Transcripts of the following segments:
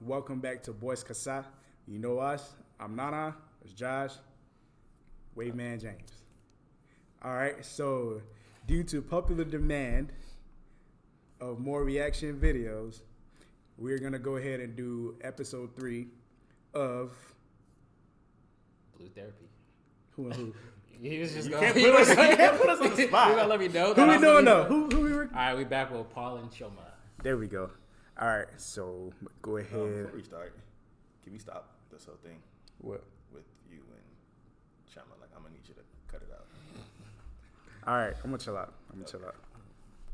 welcome back to Boys Casa. You know us. I'm Nana. It's Josh. Waveman James. All right, so due to popular demand of more reaction videos, we're going to go ahead and do episode 3 of Blue Therapy. Who and Who? He was just You going. can't put us on the spot. You gotta let me know. Who we doing though? Who we were? All right, we back with Paul and Chioma. There we go. All right, so go ahead. Before we start, can we stop this whole thing? What? With you and Chioma? Like, I'm gonna need you to cut it out. All right, I'm gonna chill out.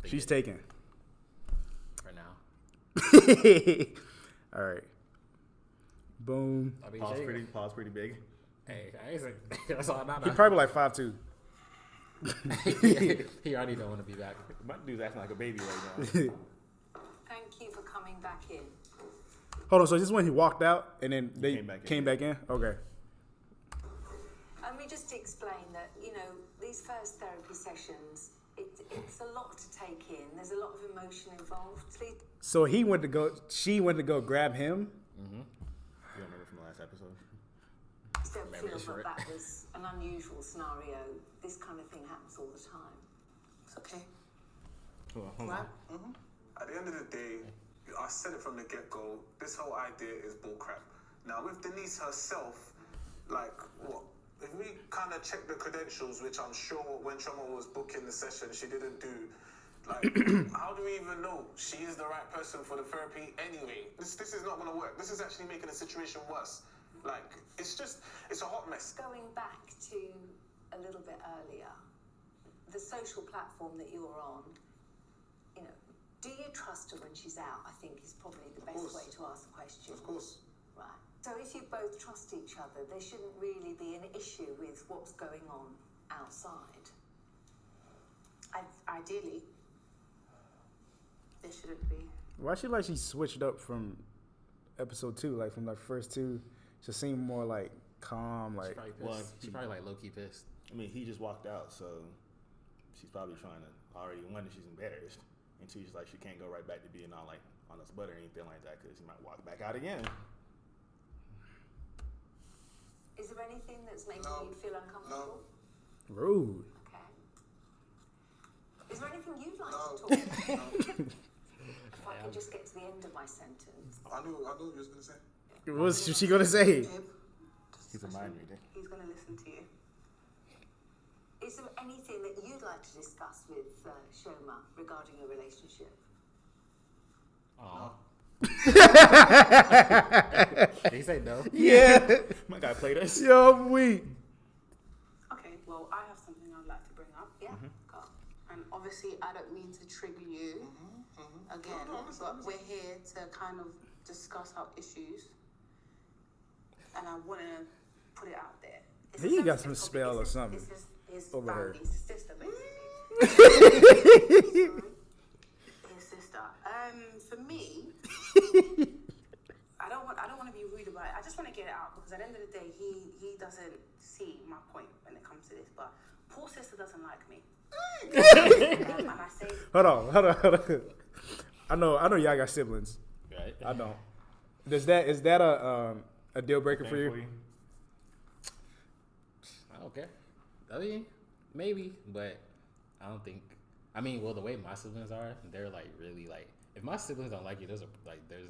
She's taken. For now. All right. Boom. Pause pretty big. Hey, I ain't saying that's all. He probably like 5'2". He already don't want to be back. My dude's acting like a baby right now. Thank you for coming back in. Hold on, so this is when he walked out and then they came back in? Okay. Let me just explain that, these first therapy sessions, it's a lot to take in. There's a lot of emotion involved. So she went to go grab him? Mm-hmm. You remember from the last episode? Don't feel that was an unusual scenario. This kind of thing happens all the time. It's okay. Hold on. Right? Mm-hmm. At the end of the day, I said it from the get-go, this whole idea is bullcrap. Now, with Denise herself, if we kind of check the credentials, which I'm sure when Chioma was booking the session, she didn't do, how do we even know she is the right person for the therapy anyway? This is not going to work. This is actually making the situation worse. It's a hot mess. Going back to a little bit earlier, the social platform that you're on, do you trust her when she's out? I think is probably the best way to ask the question. Of course. Right. So if you both trust each other, there shouldn't really be an issue with what's going on outside. Ideally, there shouldn't be. Why she she switched up from episode 2, from the first 2 to seem more calm, She's probably low-key pissed. I mean, he just walked out, so she's probably trying to already, one, she's embarrassed, and two, she's she can't go right back to being all on his butt or anything like that, because he might walk back out again. Is there anything that's making you feel uncomfortable? No. Rude. Okay. Is there anything you'd like to talk about? If I could just get to the end of my sentence. I knew what you was going to say. What was she going to say? He's a mind reader. He's going to listen to you. Is there anything that you'd like to discuss with Chioma regarding your relationship? Aw. Did he say no? Yeah. My guy played us. Yo, I'm weak. Okay, well, I have something I'd like to bring up. Yeah, go. And obviously, I don't mean to trigger you again, but we're here to kind of discuss our issues. And I want to put it out there. He got some spell or something His over her. family, his sister, basically. His sister. For me, I don't want to be rude about it. I just want to get it out because at the end of the day, he doesn't see my point when it comes to this. But poor sister doesn't like me. And I say, Hold on. I know y'all got siblings. Right. I don't. Is that a deal breaker for you? I don't care. I mean, maybe, but I don't think. I mean, well, the way my siblings are, they're really if my siblings don't like you, there's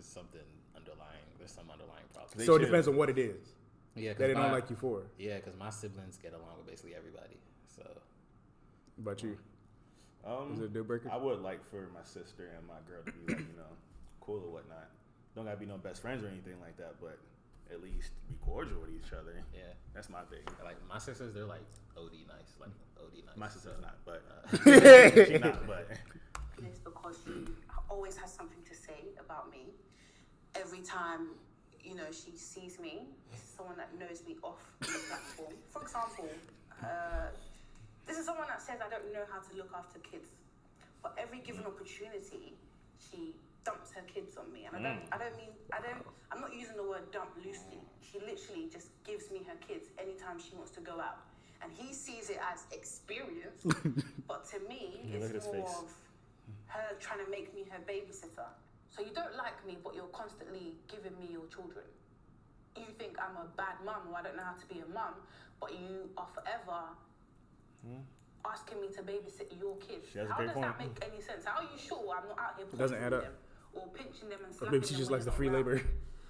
something underlying. There's some underlying problem. So it depends on what it is. Yeah, that they don't like you for. Yeah, because my siblings get along with basically everybody. So. But you? Is it a deal breaker? I would like for my sister and my girl to be cool or whatnot. Don't gotta be no best friends or anything like that, but at least be cordial with each other. Yeah, that's my thing. My sisters, they're OD nice, OD nice. My sister's not, but it's because she always has something to say about me. Every time, she sees me, someone that knows me off the platform. For example, this is someone that says I don't know how to look after kids. But every given opportunity, she dumps her kids on me. And I'm not using the word dump loosely. She literally just gives me her kids anytime she wants to go out. And he sees it as experience. But to me, it's more of her trying to make me her babysitter. So you don't like me, but you're constantly giving me your children. You think I'm a bad mum or I don't know how to be a mum, but you are forever asking me to babysit your kids. She has a How great does that point. make any sense? How are you sure I'm not out here doesn't add poisoning up. them or pinching them and Or slapping maybe she them just when likes the they're free not labor. around?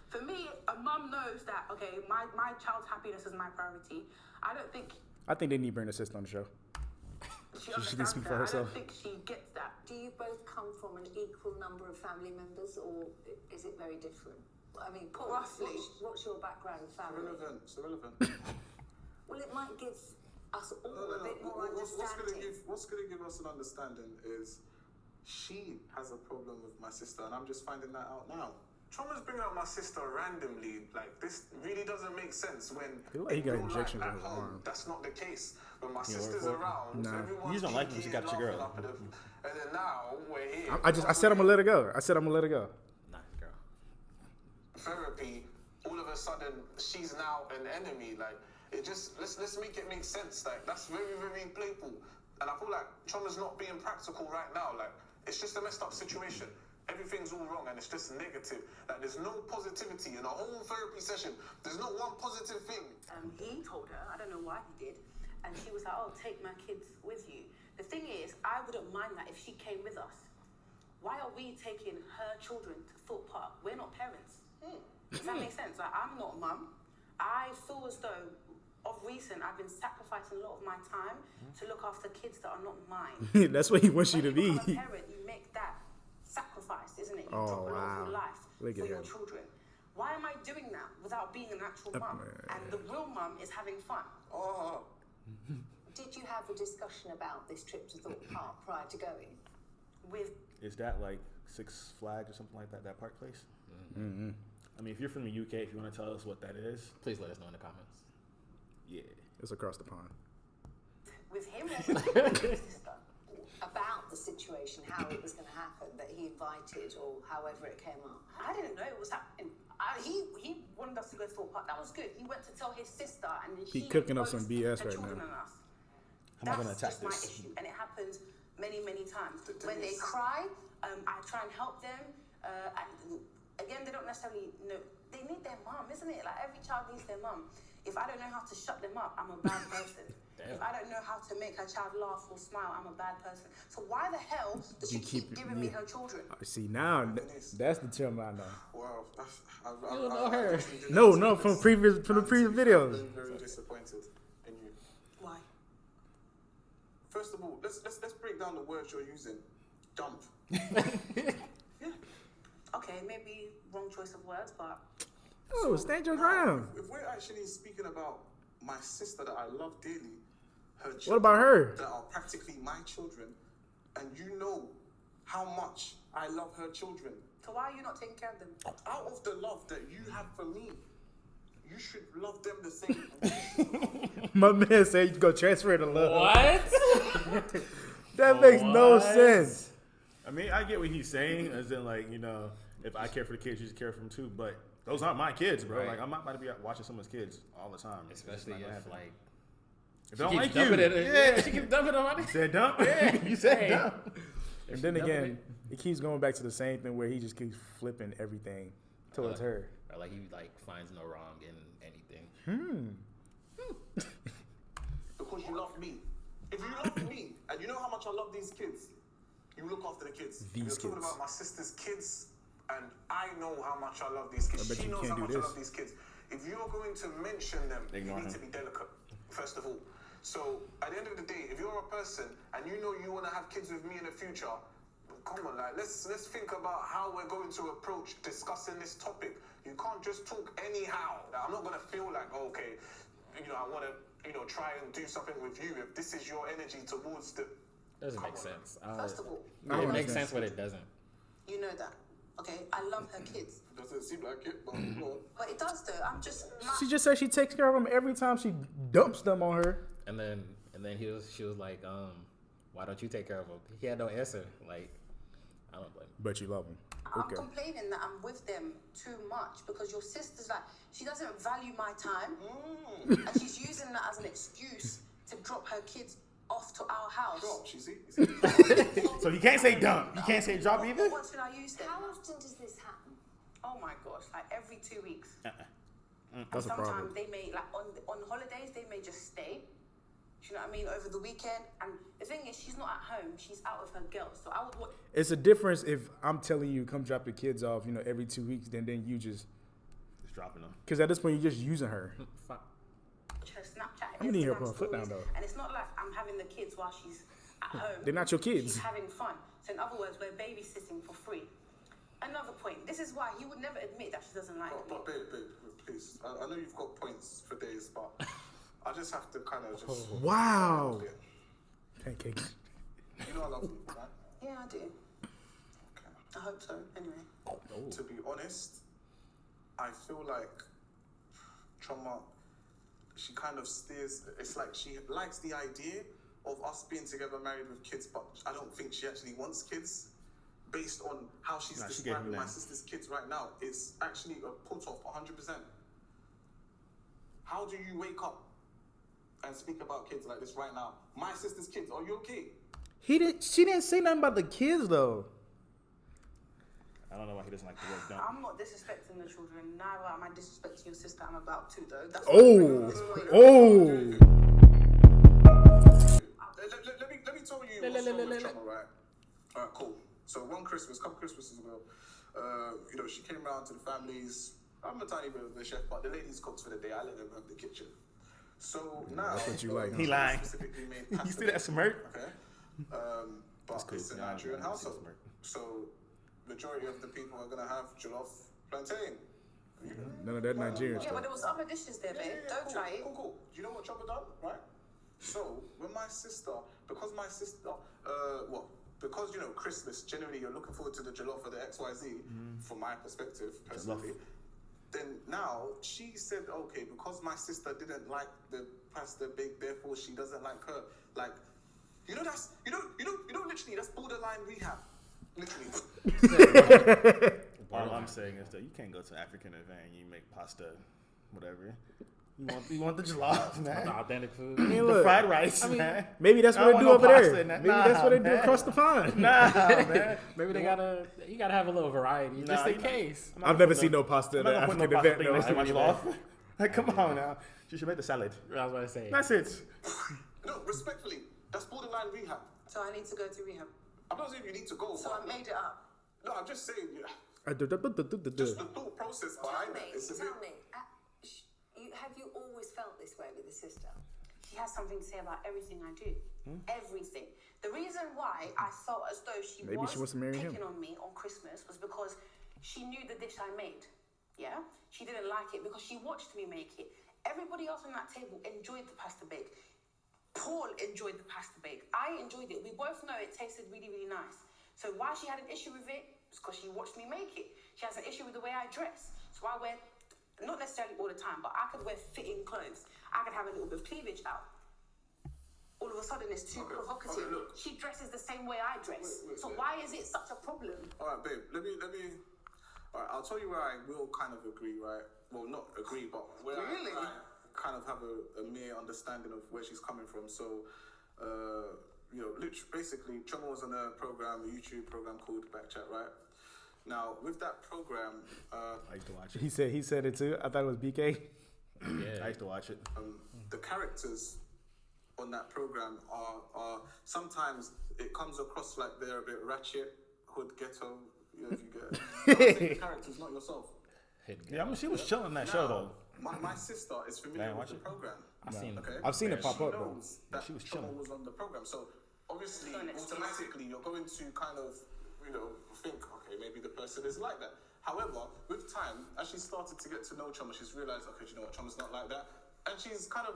For me, a mum knows that, okay, my child's happiness is my priority. I don't think I think they need to bring the sister on the show. she She can understands speak that. for herself. I don't think she gets that. Do you both come from an equal number of family members, or is it very different? I mean, Paul, Roughly. what's your background family? It's irrelevant. Well, it might give us all a bit more What's understanding. gonna give us an understanding is she has a problem with my sister, and I'm just finding that out now. Chioma's bringing up my sister randomly. Like, this really doesn't make sense when feel like he got in real injections life in at his home, arm. that's not the case. When my You know sister's what, around, Nah. everyone's You just don't like when she geeky and got your girl. laughing up at the- and then now we're here. I said I'm gonna let her go. I said I'm gonna let her go. Nice girl. Therapy, all of a sudden she's now an enemy. Like, it just let's make it make sense. Like, that's very, very playful. And I feel like Chioma's not being practical right now. Like, it's just a messed up situation. Everything's all wrong and it's just negative. Like, there's no positivity in a whole therapy session. There's not one positive thing. He told her, I don't know why he did, and she was like, oh, take my kids with you. The thing is, I wouldn't mind that if she came with us. Why are we taking her children to Thorpe Park? We're not parents. Does that make sense? Like, I'm not mum. I feel as though, of recent, I've been sacrificing a lot of my time to look after kids that are not mine. That's what he wants you to When you be. become a parent, you make that sacrifice, isn't it? You Oh, drop a lot of wow. your life Look for at your him. children. Why am I doing that without being an actual mum? And the real mum is having fun. Oh, Did you have a discussion about this trip to Thorpe Park prior to going? With Is that like Six Flags or something like that? That park place? Mm-hmm. I mean, if you're from the UK, if you want to tell us what that is, Please let us know in the comments. yeah. It's across the pond. with him or with his sister? About the situation, how it was going to happen, that he invited, or however it came up. I didn't know it was happening. He wanted us to go to Thorpe Park. That was good. He went to tell his sister, and then He she cooking up imposed some BS her right children now. on us. How am I gonna That's attack just my this? issue, and it happens many, many times. When they Denise. cry, I try and help them. And again, they don't necessarily know. They need their mum, isn't it? Like, every child needs their mum. If I don't know how to shut them up, I'm a bad person. Damn. If I don't know how to make her child laugh or smile, I'm a bad person. So why the hell does she You keep keep- giving me yeah. her children? See now, that's the Chioma I know. wow. That's, You don't know her. No, from the previous I'm videos. very disappointed in you. Why? First of all, let's break down the words you're using. Dump. Okay, maybe wrong choice of words, but Oh, stand your ground. If we're actually speaking about my sister that I love dearly, her children What about her? that are practically my children, and you know how much I love her children. so why are you not taking care of them? Out of the love that you have for me, you should love them the same. My man said you go transfer the love. What? That makes no What? sense. I mean, I get what he's saying, as in, like, you know, if I care for the kids, you should care for them too. But those aren't my kids, bro. Right. Like, I'm not about to be out watching someone's kids all the time. It's just Especially not gonna if, happen. like, if she they don't keeps like you, dumping it. yeah. She keeps dumping on You my said dump. Yeah, You said hey. dump. And then again, it keeps going back to the same thing where he just keeps flipping everything towards her. Or like he like finds no wrong in anything. Because you love me. If you love me, and you know how much I love these kids, you look after the kids. These You're talking kids. about my sister's kids, and I know how much I love these kids. I bet She you knows can't how do much this. I love these kids. If you're going to mention them, Ignore you need him. to be delicate, first of all. So at the end of the day, if you're a person and you know you want to have kids with me in the future, come on, like let's think about how we're going to approach discussing this topic. You can't just talk anyhow. Like, I'm not gonna feel like, okay, you know, I want to, you know, try and do something with you if this is your energy towards the. Doesn't Come make on. sense. First of all, I It don't makes understand. sense, but it doesn't. you know that. Okay, I love her kids. Doesn't seem like it, but go on. But it does though. I'm just She just said she takes care of them every time she dumps them on her. And then she was like, why don't you take care of him? He had no answer. Like, I don't blame him. But you love them. I'm Okay. complaining that I'm with them too much because your sister's like, she doesn't value my time and she's using that as an excuse to drop her kids off to our house. Drops, you see? So you can't say dump. You can't say drop either. What should I use then? How often does this happen? Oh my gosh, like every 2 weeks. That's a Sometimes problem. they may, like on holidays, they may just stay. Do you know what I mean? Over the weekend. And the thing is, she's not at home. She's out with her girls. So I would watch. It's a difference if I'm telling you come drop your kids off, every 2 weeks, then you just dropping them. because at this point you're just using her. Her Snapchat. I'm gonna need her Instagram put her foot down, stories, though. And it's not like I'm having the kids while she's at home. They're not your kids. She's having fun. So in other words, we're babysitting for free. Another point. This is why he would never admit that she doesn't like me. But babe, please. I know you've got points for days, but I just have to kind of just. Wow. Pancake. You know I love you, right? Yeah, I do. Okay. I hope so. Anyway. To be honest, I feel like Chioma, she kind of steers. It's like she likes the idea of us being together, married with kids, but I don't think she actually wants kids. Based on how she's describing my sister's kids right now, it's actually a put off 100%. How do you wake up and speak about kids like this right now? My sister's kids, are you okay? She didn't say nothing about the kids though. I don't know why he doesn't like the word dump. I'm not disrespecting the children. Neither am I disrespecting your sister. I'm about to, though. That's Let me tell you what's wrong with Chioma, right? Alright, cool. So couple Christmases ago, she came around to the families. I'm a tiny bit of the chef, but the ladies cooked for the day. I let them have the kitchen. So now That's what you like, huh? He lying. Specifically made You see that smirk? Okay. But it's a Nigerian household. So majority of the people are gonna have jollof plantain. None of that Nigerian Yeah, stuff. but there was other dishes there, babe. Don't cool, try it. Cool. Do you know what Chioma done, right? So when my sister, because Christmas, generally you're looking forward to the jollof or the XYZ, from my perspective, personally. Then now she said, okay, because my sister didn't like the pasta bake, therefore she doesn't like her. Like, that's literally that's borderline rehab. Literally. All I'm saying is that you can't go to African event and you make pasta, whatever. You want the jollof, man. The authentic food. I mean, The look, fried rice, man. maybe that's what I they do want no over pasta there. in that. Maybe that's what they do man. across the pond. Nah, man. Maybe you gotta have a little variety just in case. I've never seen no pasta at an I'm not African gonna put event. no pasta though. next to my jollof. Like, come on now. She should make the salad. I was about to say. That's it. No, respectfully, that's borderline rehab. So I need to go to rehab. I'm not saying you need to go. So I made it up. No, I'm just saying, Just just the thought process behind it. It's a bit. Tell me, have you always felt this way with a sister? She has something to say about everything I do. Everything. The reason why I felt as though she Maybe she wants to marry picking him. on me on Christmas was because she knew the dish I made. Yeah? She didn't like it because she watched me make it. Everybody else on that table enjoyed the pasta bake. Paul enjoyed the pasta bake. I enjoyed it. We both know it tasted really, really nice. So why she had an issue with it was because she watched me make it. She has an issue with the way I dress. So I wear, not necessarily all the time, but I could wear fitting clothes. I could have a little bit of cleavage out. All of a sudden it's too provocative. Okay, look. She dresses the same way I dress. Wait, so why is it such a problem? All right, babe. Let me. All right, I'll tell you where I will kind of agree, right? Well, not agree, but where Really? I kind of have a mere understanding of where she's coming from. So, literally, basically, Chioma was on a YouTube program called Backchat, right? Now, with that program, I used to watch it. He said it too. I thought it was BK. Yeah. I used to watch it. the characters on that program are sometimes it comes across like they're a bit ratchet, hood, ghetto. You know, if you get the characters, not yourself. Yeah, I mean, she was chilling that show though. My sister is familiar with the program. I've seen it pop up though. Knows that she was Chioma chilling. was on the program, so obviously So next automatically you're going to kind of think, okay, maybe the person is like that. However, with time, as she started to get to know Chioma, she's realized, okay, you know what, Choma's not like that, and she's kind of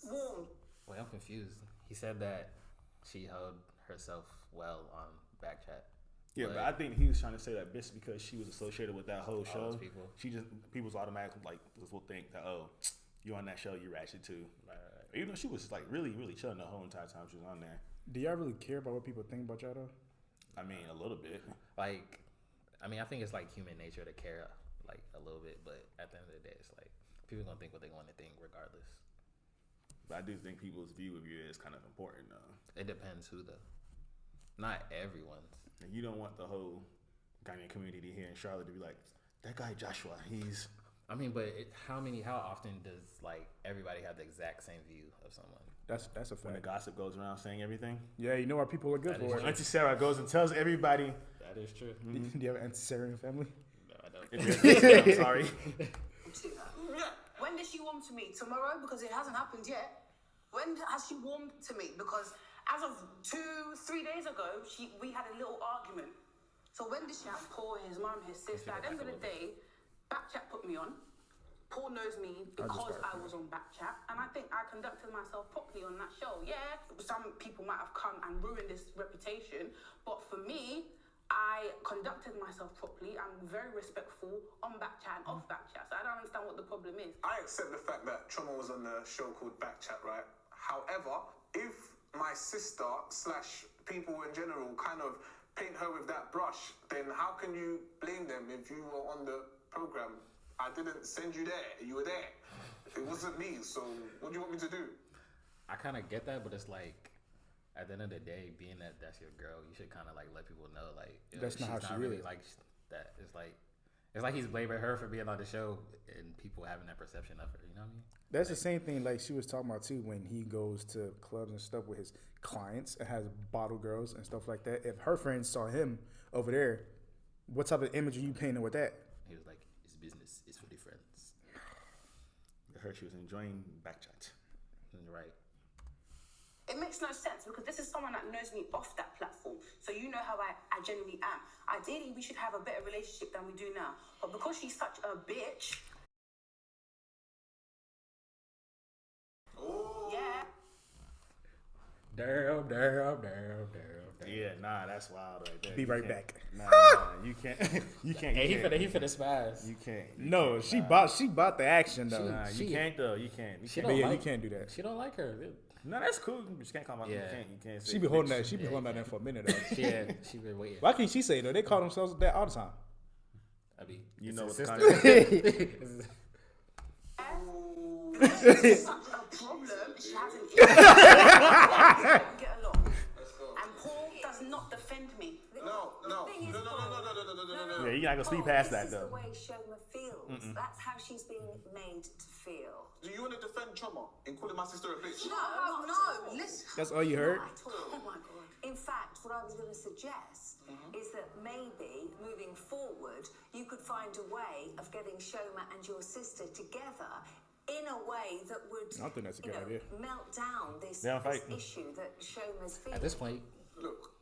warm. Wait, I'm confused. He said that she held herself well on Backchat. Yeah, but I think he was trying to say that just because she was associated with that whole show, those people. people's automatically will think that, oh, you're on that show, you're ratchet too. Right. Even though she was like really, really chilling the whole entire time she was on there. Do y'all really care about what people think about y'all though? I mean, a little bit. I think it's like human nature to care like a little bit, but at the end of the day, it's like people gonna think what they want to think regardless. But I do think people's view of you is kind of important, though. It depends who though. Not everyone's. And you don't want the whole Ghanaian community here in Charlotte to be like, that guy Joshua, he's... I mean, but how often does like everybody have the exact same view of someone? That's a When the fact. gossip goes around saying everything. Yeah, you know why people are good That is for When it. Auntie Sarah goes and tells everybody... That is true. Do you have an Auntie family? No, I don't. If you're I'm sorry. To her. Yeah. When does she warm to me? Tomorrow? Because it hasn't happened yet. When has she warmed to me? Because as of 2-3 days ago, we had a little argument. So when did she have Paul, his mum, his sister? At the end of the day, Backchat put me on. Paul knows me because I was on Backchat, and I think I conducted myself properly on that show. Yeah, some people might have come and ruined this reputation, but for me, I conducted myself properly. I'm very respectful on Backchat and off Backchat, so I don't understand what the problem is. I accept the fact that Chioma was on a show called Backchat, right? However, if my sister / people in general kind of paint her with that brush, then how can you blame them if you were on the program? I didn't send you there. You were there. It wasn't me. So what do you want me to do? I kind of get that, but it's like at the end of the day, being that that's your girl, you should kind of like let people know like That's not she's how she really is. like that. It's like he's blaming her for being on the show and people having that perception of her. You know what I mean? That's the same thing like she was talking about too when he goes to clubs and stuff with his clients and has bottle girls and stuff like that. If her friends saw him over there, what type of image are you painting with that? He was like, "It's business. It's for the friends." I heard she was enjoying Backchat. Right. It makes no sense because this is someone that knows me off that platform. So you know how I genuinely am. Ideally, we should have a better relationship than we do now. But because she's such a bitch... Oh. Yeah. Damn. Yeah, nah, that's wild right there. Be You right can't- back. Nah, you can't. You can't. Hey, You he can't. finna spaz. You can't. You No, can't, she nah. bought the action though. Nah, you She- can't though. You can't. You She can't. But yeah, like- you can't do that. She don't like her. No, that's cool. You just can't call my. Yeah. You can't say She be holding bitch. that. She be holding that in for a minute though. She been waiting. Why can't she say it, though? They call themselves that all the time. I mean, You it's know his what the sister. context. Because she's such a problem. She has an issue. Don't get along. Let's go. And Paul does not defend me. No. Yeah, you're not gonna speed past that This is though. the way Chioma feels. That's how she's being made to feel. Do you want to defend Chioma in calling my sister a bitch? No, listen. That's all you heard? Not at all. Oh my God. In fact, what I was going to suggest is that maybe moving forward, you could find a way of getting Chioma and your sister together in a way that would, I think that's a good idea. melt down this, They don't this fight. issue that Shioma's feeling. At this point, Look,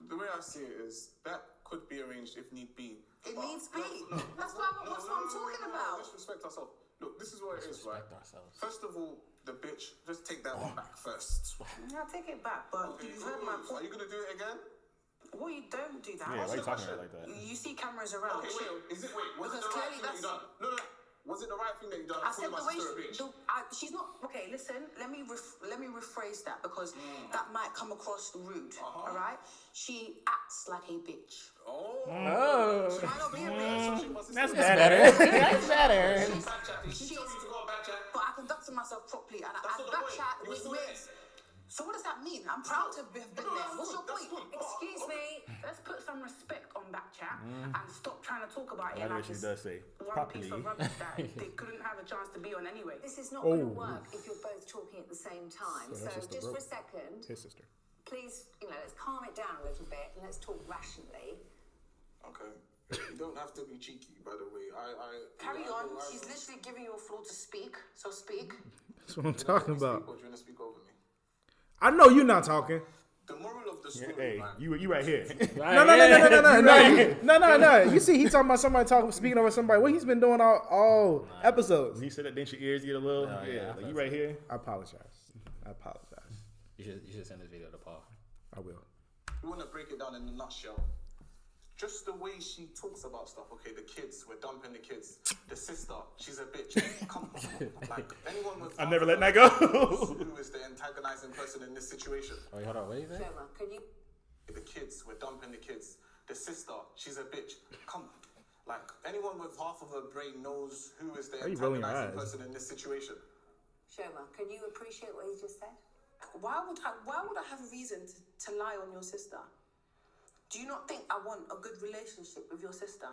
the way I see it is that could be arranged if need be. It But needs be. no. That's what I'm talking about. Let's respect ourselves. Look, this is what it is, right? respect ourselves. First of all, the bitch, just take that one back first. I'll take it back, but you've heard my Are point. you gonna do it again? Well, you don't do that. Yeah, why you Ask the talking about it question. like that? You see cameras around. Okay, Chill. wait. Was it Because the right clearly thing that you done? No. Was it the right thing that you done? I said Calling the my way sister a bitch. she's not okay. Listen, let me rephrase that because that might come across rude. All right, she acts like a bitch. Oh. She might not be a bitch. That's better. That's better. She's Backchat. She told you to go on Backchat. But I conducted myself properly, and That's I not the point. Backchat You were still there. So what does that mean? I'm proud to have been there. What's your That's point? good. Excuse me. Let's put some respect on Backchat and stop trying to talk about I it like like what she this does say. one Properly. piece of rubbish that they couldn't have a chance to be on anyway. This is not going to Oh. work if you're both talking at the same time. So So, that's just the just for a rope. second, His sister. please, let's calm it down a little bit and let's talk rationally. Okay. You don't have to be cheeky, by the way. Carry on. She's literally giving you a floor to speak. So speak. That's what I'm talking about. Or do you want to speak over me? I know you're not talking. The moral of the Yeah, story, hey, man. you right here. No. You see, he talking about somebody speaking over somebody. What he's been doing all episodes. He said that, didn't your ears get a little? Oh, yeah, yeah, I like, felt you right here. I apologize. You should send this video to Paul. I will. We want to break it down in a nutshell. Just the way she talks about stuff. Okay, the kids, we're dumping the kids. The sister, she's a bitch. Come on. Like, anyone with... I'm never letting that go. Who is the antagonizing person in this situation? Wait, hold on. What do you think? Chioma, can you... The kids, we're dumping the kids. The sister, she's a bitch. Come on. Like, anyone with half of a brain knows who is the Why are you rolling your antagonizing eyes? person in this situation. Chioma, can you appreciate what he just said? Why would I have a reason to lie on your sister? Do you not think I want a good relationship with your sister?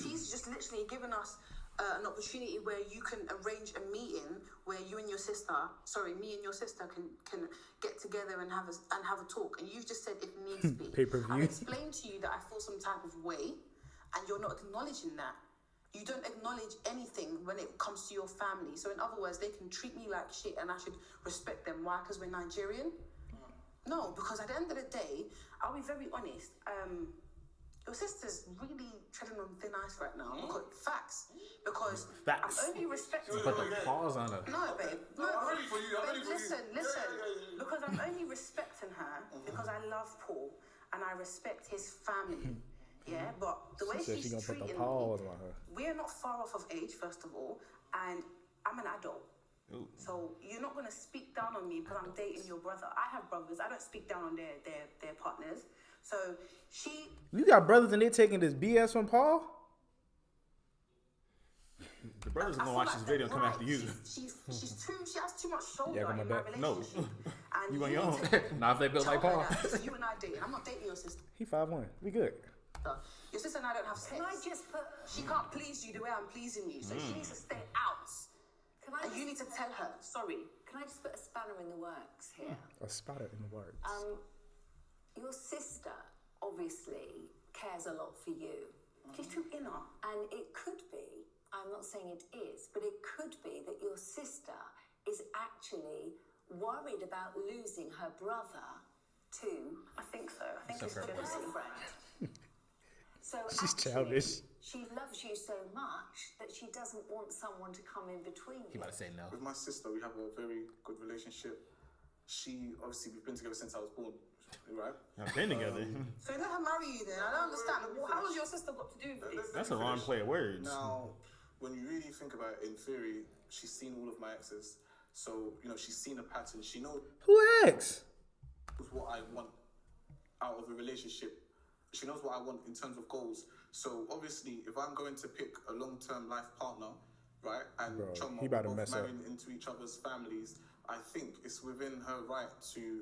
She's just literally given us an opportunity where you can arrange a meeting where me and your sister can get together and have a talk. And you've just said if needs be. Pay-per-view. I've explained to you that I feel some type of way, and you're not acknowledging that. You don't acknowledge anything when it comes to your family. So in other words, they can treat me like shit and I should respect them. Why? Because we're Nigerian? No, because at the end of the day, I'll be very honest. Your sister's really treading on thin ice right now. Because Facts. I'm only respecting Put her. the pause on it. No, babe. No, I'm ready for you. babe, listen. Because I'm only respecting her because I love Paul and I respect his family. Yeah, but the way She said she's she gonna put the treating pause me, on her. we're not far off of age, first of all, and I'm an adult. Ooh. So you're not gonna speak down on me because I'm dating your brother. I have brothers. I don't speak down on their partners. So You got brothers and they taking this BS from Paul? The brothers I gonna feel watch like this video and they're come after you. She has too much shoulder Yeah, I got my in my back. No. relationship. And You on your own. need to Now if they build tell like her Paul. that it's you and I dating. I'm not dating your sister. He 5'1". We good. Your sister and I don't have sex. Can I just put... She can't please you the way I'm pleasing you. So she needs to stay out. Can I And you need to tell her, sorry. Can I just put a spanner in the works here? A spotter in the words. Your sister obviously cares a lot for you. She's too inner. And it could be, I'm not saying it is, but it could be that your sister is actually worried about losing her brother to... I think so. I think it's Except for her jealousy. So She's actually, childish. she loves you so much that she doesn't want someone to come in between He you. about to say no. With my sister, we have a very good relationship. We've been together since I was born, right? I've been together. So let her marry you then. I don't understand. How has your sister got to do with this? That's a wrong play of words. Now, when you really think about it, in theory, she's seen all of my exes. So, she's seen a pattern. She knows Who asked? what I want out of a relationship. She knows what I want in terms of goals. So, obviously, if I'm going to pick a long-term life partner, right, and Bro, Chioma, he about to we're mess both up. marrying into each other's families, I think it's within her right to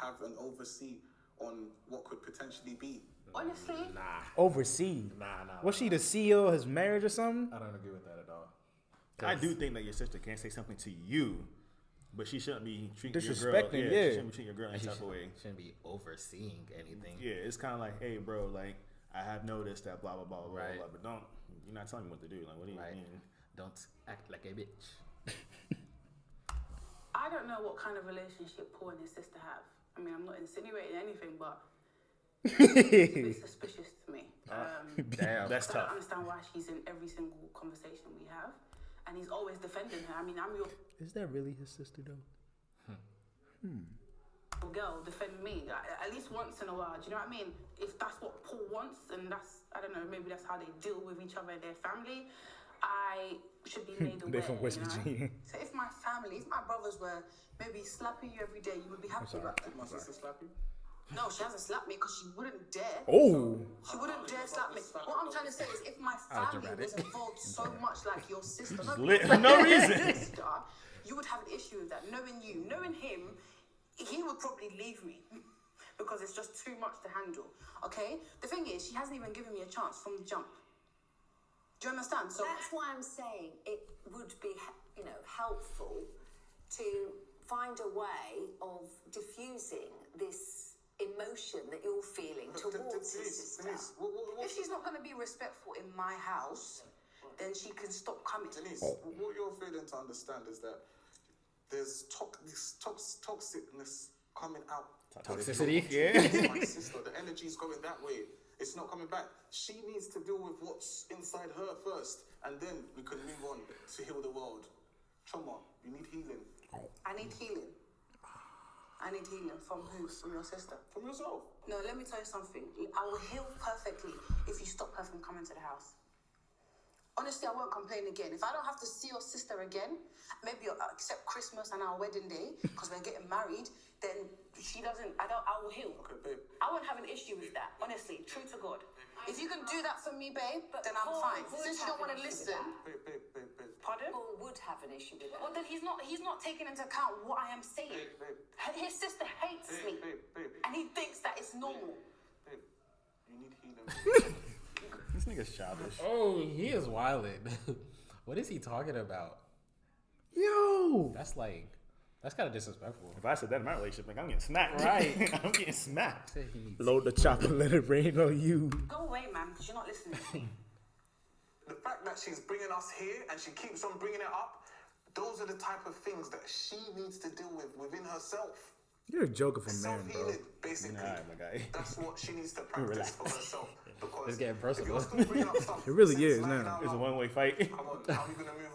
have an oversee on what could potentially be. Honestly, Oversee. Nah. Was she the CEO of his marriage or something? I don't agree with that at all. I do think that your sister can't say something to you, but she shouldn't be treating your girl. Disrespecting, She yeah. shouldn't be treating your girl in She that type of way. shouldn't be overseeing anything. Yeah, it's kind of like, hey, bro, like I have noticed that blah blah blah blah Right. blah, but you're not telling me what to do. Like, what do you Right. mean? Don't act like a bitch. I don't know what kind of relationship Paul and his sister have. I mean, I'm not insinuating anything, but it's a bit suspicious to me. Damn. That's I don't tough. understand why she's in every single conversation we have, and he's always defending her. I mean, I'm your Is that really his sister though? girl, defend me. At least once in a while. Do you know what I mean? If that's what Paul wants, and I don't know, maybe that's how they deal with each other and their family, I should be made aware. They from West you know? Virginia. So if my brothers were maybe slapping you every day, you would be happy about that. Did my sister slap you? No, she hasn't slapped me because she wouldn't dare. Oh, She wouldn't dare slap me. What I'm trying to say is, if my family was involved so much like your sister, not Lit for no your reason. sister, you would have an issue with that. Knowing you, knowing him, he would probably leave me because it's just too much to handle. Okay. The thing is, she hasn't even given me a chance from the jump. Do you understand? So That's why I'm saying it would be, helpful to find a way of diffusing this emotion that you're feeling towards your sister. Denise, if she's not going to be respectful in my house, then she can stop coming. Denise, what you're failing to understand is that there's this toxicness coming out. Toxicity? Yeah. My sister, the energy's going that way. It's not coming back. She needs to deal with what's inside her first, and then we can move on to heal the world. Chioma, you need healing. I need healing. I need healing from who? From your sister. From yourself. No, let me tell you something. I will heal perfectly if you stop her from coming to the house. Honestly, I won't complain again. If I don't have to see your sister again, maybe except Christmas and our wedding day, because we're getting married, then I will heal. Okay, babe. I won't have an issue with that, honestly, true to God. If you can do that for me, babe, then I'm Paul fine. would Since you don't have want an to issue with listen. that. Babe. Pardon? Paul would have have an issue with it. Well, then he's not taking into account what I am saying. His sister hates me, and he thinks that it's normal. Babe, you need healing. This nigga's childish. Oh, he is wildin'. What is he talking about? Yo. That's kind of disrespectful. If I said that in my relationship, like, I'm getting smacked. Right. I'm getting smacked. Said he needs- Load the chopper, let it rain on you. Go away, man, because you're not listening to me. The fact that she's bringing us here and she keeps on bringing it up, those are the type of things that she needs to deal with within herself. You're a joker for man, bro. Self-healing, basically. Nah, my guy. That's what she needs to practice for herself. Because It's getting if personal. you're still bringing up stuff It really since is lying now. out It's a loud, one-way fight. come on, how are you going to move